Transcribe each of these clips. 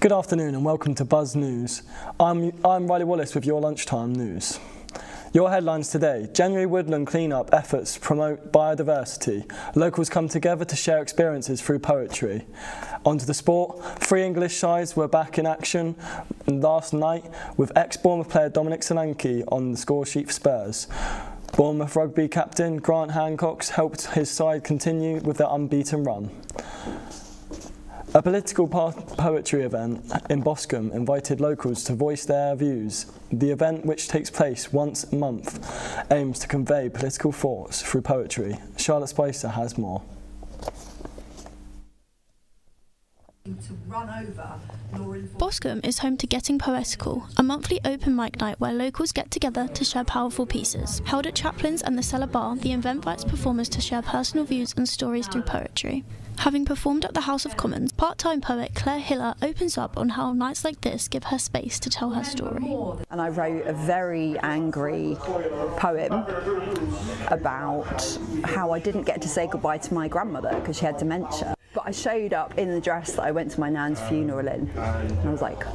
Good afternoon and welcome to Buzz News. I'm Riley Wallace with your lunchtime news. Your headlines today: January woodland clean-up efforts promote biodiversity. Locals come together to share experiences through poetry. Onto the sport. 3 English sides were back in action last night with ex-Bournemouth player Dominic Solanke on the score sheet for Spurs. Bournemouth rugby captain Grant Hancock helped his side continue with their unbeaten run. A political poetry event in Boscombe invited locals to voice their views. The event, which takes place once a month, aims to convey political thoughts through poetry. Charlotte Spicer has more. Boscombe is home to Getting Poetical, a monthly open mic night where locals get together to share powerful pieces. Held at Chaplin's and the Cellar Bar, the event invites performers to share personal views and stories through poetry. Having performed at the House of Commons, part-time poet Claire Hiller opens up on how nights like this give her space to tell her story. And I wrote a very angry poem about how I didn't get to say goodbye to my grandmother because she had dementia. But I showed up in the dress that I went to my nan's funeral in, and I was like,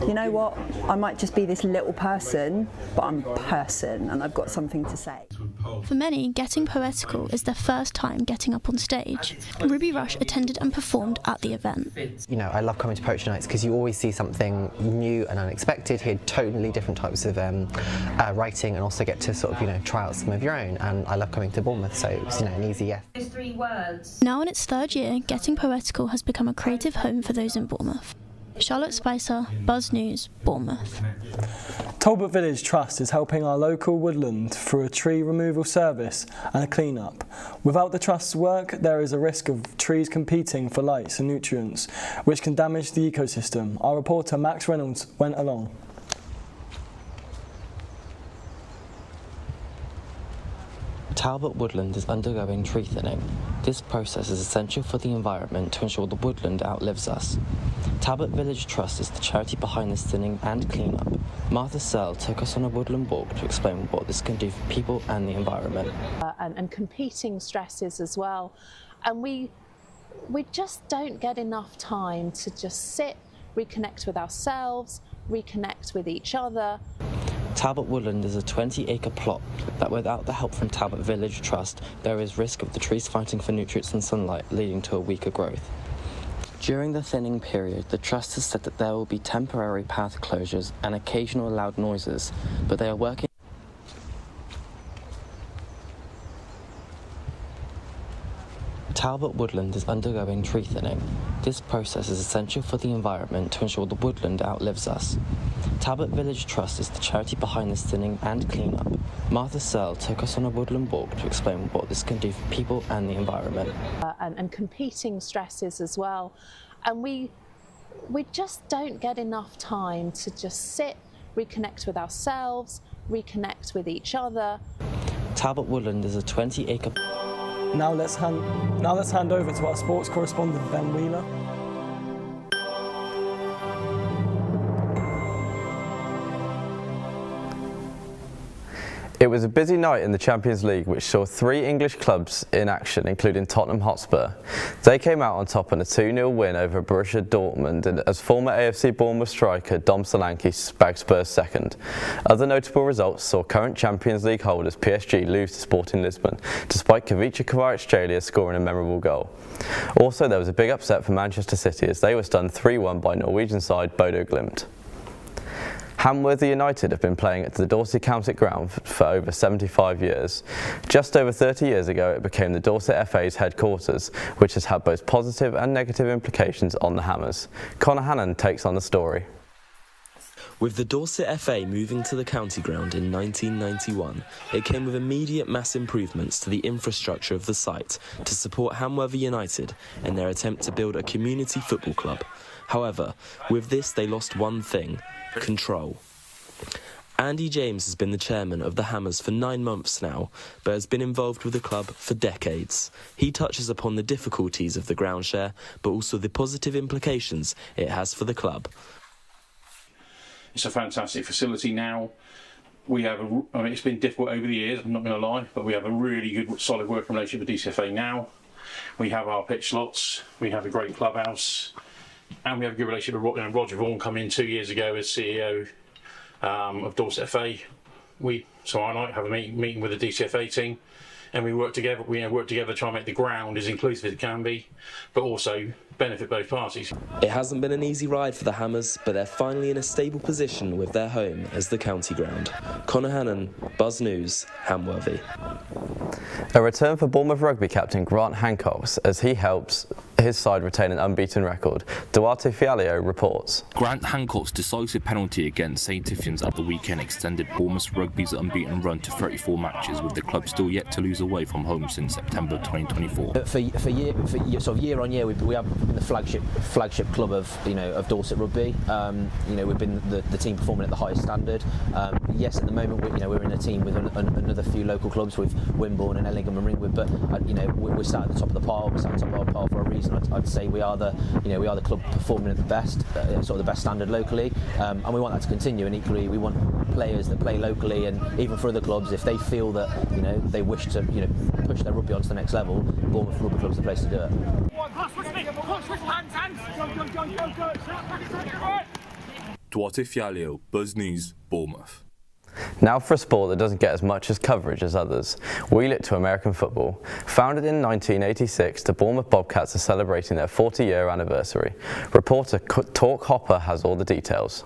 you know what, I might just be this little person, but I'm a person and I've got something to say. For many, Getting Poetical is their first time getting up on stage. Ruby Rush attended and performed at the event. You know, I love coming to poetry nights because you always see something new and unexpected, hear totally different types of writing, and also get to sort of, you know, try out some of your own. And I love coming to Bournemouth, so it was, you know, an easy yes. Now in its 3rd year, Getting Poetical has become a creative home for those in Bournemouth. Charlotte Spicer, Buzz News, Bournemouth. Talbot Village Trust is helping our local woodland through a tree removal service and a clean-up. Without the Trust's work, there is a risk of trees competing for lights and nutrients, which can damage the ecosystem. Our reporter Max Reynolds went along. Talbot woodland is undergoing tree thinning. This process is essential for the environment to ensure the woodland outlives us. Talbot Village Trust is the charity behind this thinning and clean-up. Martha Searle took us on a woodland walk to explain what this can do for people and the environment. And competing stresses as well. And we just don't get enough time to just sit, reconnect with ourselves, reconnect with each other. Talbot Woodland is a 20-acre plot that, without the help from Talbot Village Trust, there is risk of the trees fighting for nutrients and sunlight, leading to a weaker growth. During the thinning period, the Trust has said that there will be temporary path closures and occasional loud noises, but they are working. Talbot woodland is undergoing tree thinning. This process is essential for the environment to ensure the woodland outlives us. Talbot Village Trust is the charity behind this thinning and clean-up. Martha Searle took us on a woodland walk to explain what this can do for people and the environment. And competing stresses as well. And we just don't get enough time to just sit, reconnect with ourselves, reconnect with each other. Talbot Woodland is a 20-acre... Now let's hand over to our sports correspondent Ben Wheeler. It was a busy night in the Champions League, which saw 3 English clubs in action, including Tottenham Hotspur. They came out on top in a 2-0 win over Borussia Dortmund, and as former AFC Bournemouth striker Dom Solanke bagged Spurs second. Other notable results saw current Champions League holders PSG lose to Sporting Lisbon, despite Kavica Kvaratskhelia scoring a memorable goal. Also, there was a big upset for Manchester City as they were stunned 3-1 by Norwegian side Bodo Glimt. Hamworthy United have been playing at the Dorset County ground for over 75 years. Just over 30 years ago, it became the Dorset FA's headquarters, which has had both positive and negative implications on the Hammers. Connor Hannon takes on the story. With the Dorset FA moving to the county ground in 1991, it came with immediate mass improvements to the infrastructure of the site to support Hamworthy United in their attempt to build a community football club. However, with this they lost one thing: control. Andy James has been the chairman of the Hammers for 9 months now, but has been involved with the club for decades. He touches upon the difficulties of the ground share, but also the positive implications it has for the club. It's a fantastic facility now. We have, it's been difficult over the years, I'm not going to lie, but we have a really good, solid working relationship with DCFA now. We have our pitch slots, we have a great clubhouse. and we have a good relationship with Roger Vaughan coming in 2 years ago as CEO of Dorset FA. We, tomorrow night, have a meeting with the DCFA team, and we work together. We work together to try and make the ground as inclusive as it can be, but also benefit both parties. It hasn't been an easy ride for the Hammers, but they're finally in a stable position with their home as the county ground. Connor Hannon, Buzz News, Hamworthy. A return for Bournemouth rugby captain Grant Hancock as he helps his side retain an unbeaten record. Duarte Fialio reports. Grant Hancock's decisive penalty against St Tiffians at the weekend extended Bournemouth rugby's unbeaten run to 34 matches, with the club still yet to lose away from home since September 2024. For year on year, we have been the flagship club of Dorset rugby. We've been the team performing at the highest standard. Yes, at the moment we're in a team with another few local clubs with Wimborne and Ellingham and Ringwood, but we're sat at the top of the pile. We're sat at the top of our pile for a reason. I'd say we are the club performing at the best, sort of the best standard locally, and we want that to continue. And equally, we want players that play locally, and even for other clubs, if they feel that they wish to push their rugby onto the next level, Bournemouth Rugby Club's the place to do it. Duarte Fialio, Buzz News, Bournemouth. Now for a sport that doesn't get as much coverage as others, we look to American football. Founded in 1986, the Bournemouth Bobcats are celebrating their 40-year anniversary. Reporter Talk Hopper has all the details.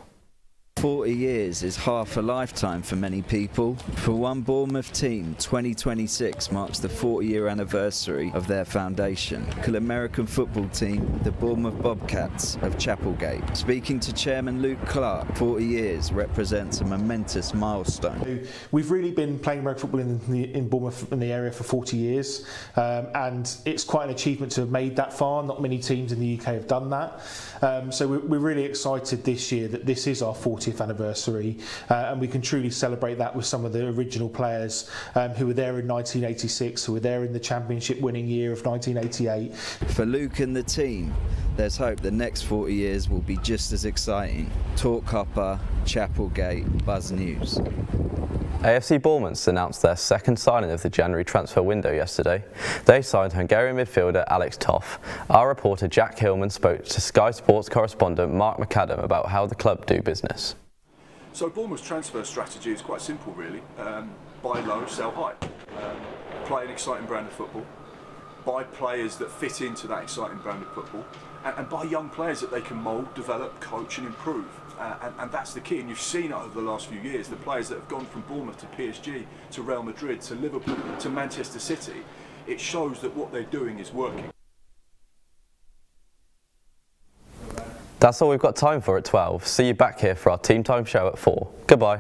40 years is half a lifetime for many people. For one Bournemouth team, 2026 marks the 40-year anniversary of their foundation. Local American football team, the Bournemouth Bobcats of Chapelgate. Speaking to Chairman Luke Clark, 40 years represents a momentous milestone. We've really been playing American football in Bournemouth in the area for 40 years, and it's quite an achievement to have made that far. Not many teams in the UK have done that. So we're really excited this year that this is our 40th anniversary, and we can truly celebrate that with some of the original players who were there in 1986, who were there in the championship winning year of 1988. For Luke and the team, there's hope the next 40 years will be just as exciting. Talk Hopper, Chapelgate, Buzz News. AFC Bournemouth announced their second signing of the January transfer window yesterday. They signed Hungarian midfielder Alex Toff. Our reporter Jack Hillman spoke to Sky Sports correspondent Mark McAdam about how the club do business. So Bournemouth's transfer strategy is quite simple really. Buy low, sell high. Play an exciting brand of football. Buy players that fit into that exciting brand of football. And buy young players that they can mould, develop, coach and improve. And that's the key, and you've seen it over the last few years, the players that have gone from Bournemouth to PSG, to Real Madrid, to Liverpool, to Manchester City. It shows that what they're doing is working. That's all we've got time for at 12. See you back here for our Team Time show at 4. Goodbye.